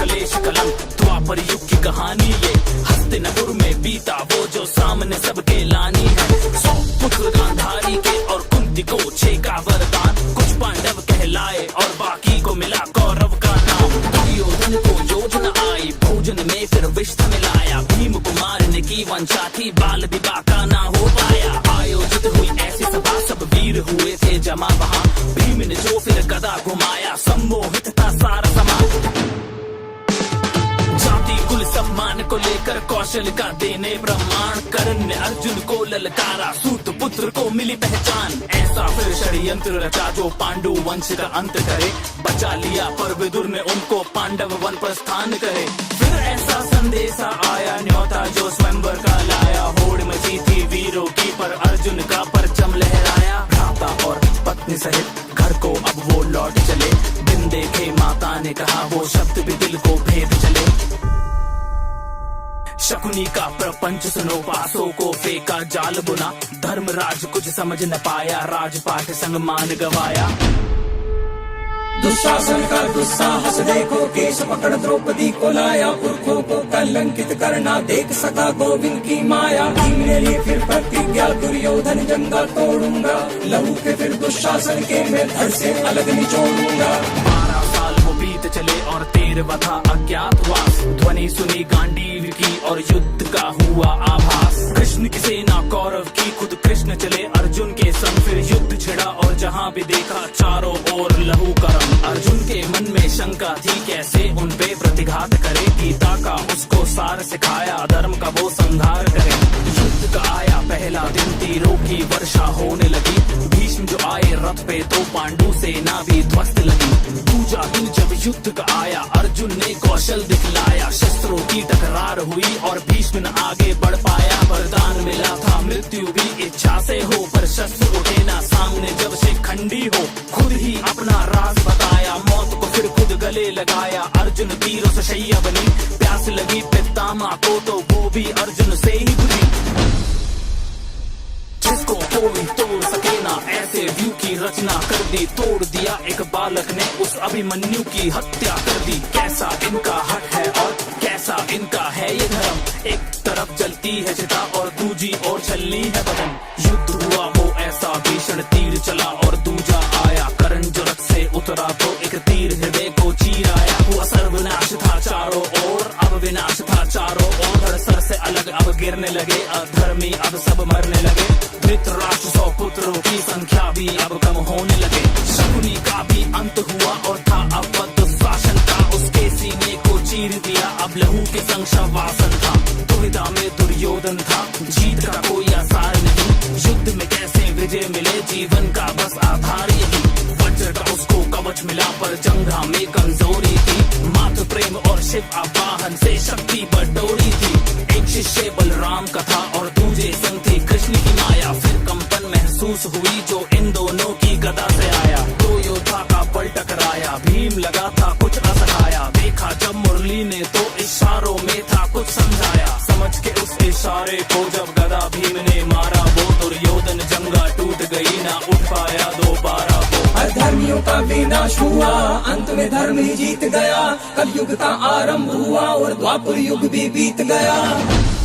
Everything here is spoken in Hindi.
कलेश कलंक द्वापर युग की कहानी ये हस्तिनापुर में बीता वो जो सामने सबके लानी है। 100 पुत्र गांधारी के और कुंती को 6 का वरदान, कुछ पांडव कहलाए और बाकी को मिला कौरव का नाम। दुर्योधन को योजना आई भोजन में फिर विष मिलाया, भीम को मारने की वंशा थी बाल विवाह का ना हो पाया। आयोजित हुई ऐसी सभा सब वीर हुए थे जमा वहाँ, भीम ने जो फिर गदा घुमाया सम्मोहित था सारा समाज। जाति कुल सम्मान को लेकर कौशल का देने प्रमाण, कर्ण ने अर्जुन को ललकारा सूत पुत्र को मिली पहचान। ऐसा फिर षड्यंत्र रचा जो पांडु वंश का अंत करे, बचा लिया पर विदुर ने उनको पांडव वन प्रस्थान करे। फिर ऐसा संदेशा आया न्योता जो स्वयंवर का लाया, होड़ मची थी वीरों की पर अर्जुन का परचम लहराया। भ्राता और पत्नी सहित घर को अब वो लौट चले, दिन देखे माता ने कहा वो शब्द भी दिल को भेद चले। शकुनी का प्रपंच सुनो पासों को फेंका जाल बुना, धर्मराज कुछ समझ न पाया राजपाट संग मान गवाया। दुशासन का दुस्साहस देखो, केश पकड़ द्रौपदी को लाया, पुरखों को कलंकित करना देख सका गोविंद की माया। भीम ने ली फिर प्रतिज्ञा दुर्योधन जंगा तोड़ूंगा, लहू के फिर दुशासन के मैं धड़ से अलग निचोड़ूंगा। 12 साल वो बीत चले और 13वां था अज्ञातवास, ध्वनि सुनी गांडीव की और युद्ध का हुआ आभास। कृष्ण की सेना कौरव की खुद कृष्ण चले अर्जुन के संग, फिर युद्ध छिड़ा और जहाँ भी देखा चारों ओर लहू का रंग। अर्जुन के मन में शंका थी कैसे उन पे प्रतिघात करे, गीता का उसको सार सिखाया धर्म का वो संहार करे। युद्ध का आया पहला दिन, तीरों की वर्षा होने लगी, भीष्म जो आए रथ पे तो पांडु सेना भी ध्वस्त लगी। दूजा दिन जब युद्ध का आया अर्जुन ने कौशल दिखलाया, शस्त्रों की टकरार हुई और भीष्म न आगे बढ़ पाया। वरदान मिला था मृत्यु भी इच्छा से हो, पर शस्त्र उठे ना सामने जब से खंडी हो। खुद ही अपना राज बताया, मौत को फिर खुद गले लगाया। अर्जुन तीरों से शैया बनी, प्यास लगी पितामह को तो वो भी अर्जुन से ही बुझी। जिसको कोई तोड़ सके ना ऐसे व्यू की रचना कर दी, तोड़ दिया एक बालक ने उस अभिमन्यु की हत्या कर दी। कैसा इनका हक है और कैसा इनका है ये धर्म, एक तरफ जलती है चिता और दूजी ओर छलनी है बदन। युद्ध हुआ वो ऐसा भीषण तीर चला और दूजा आया, कर्ण जो रथ से उतरा तो एक तीर हृदय को चीर आया। हुआ सर्वनाश था चारों ओर, अब विनाश था चारों ओर, धड़ सर से अलग अब गिरने लगे, अधर्मी अब सब मरने लगे। धृतराष्ट्र 100 पुत्रों की संख्या भी अब कम होने लगे। शकुनी का भी अंत हुआ और था अब दुशासन का, उसके सीने को चीर दिया अब लहू के संग शवासन था। दुविधा में दुर्योधन था, जीत का कोई आसार नहीं, युद्ध में कैसे विजय मिले जीवन का बस आधार यही। वज्र का उसको कवच मिला पर जंघा में कमजोरी थी, मातृ प्रेम और शिव आवाहन से शक्ति बटोरी थी। एक शिष्य बलराम का था और दूजे संग थी कृष्ण की माया, फिर कंपन महसूस हुई जो इन दोनों की गदा से आया। दो योद्धा का बल टकराया, भीम लगा था कुछ असहाया, देखा जब मुरली ने तो इशारों में था कुछ समझाया। समझ के उस इशारे को जब गदा भीम ने मारा, वो दुर्योधन जंगा टूट गई ना उठ पाया दोबारा वो। अधर्मियों का विनाश हुआ, अंत में धर्म ही जीत गया, कलयुग का आरंभ हुआ और द्वापर युग भी बीत गया।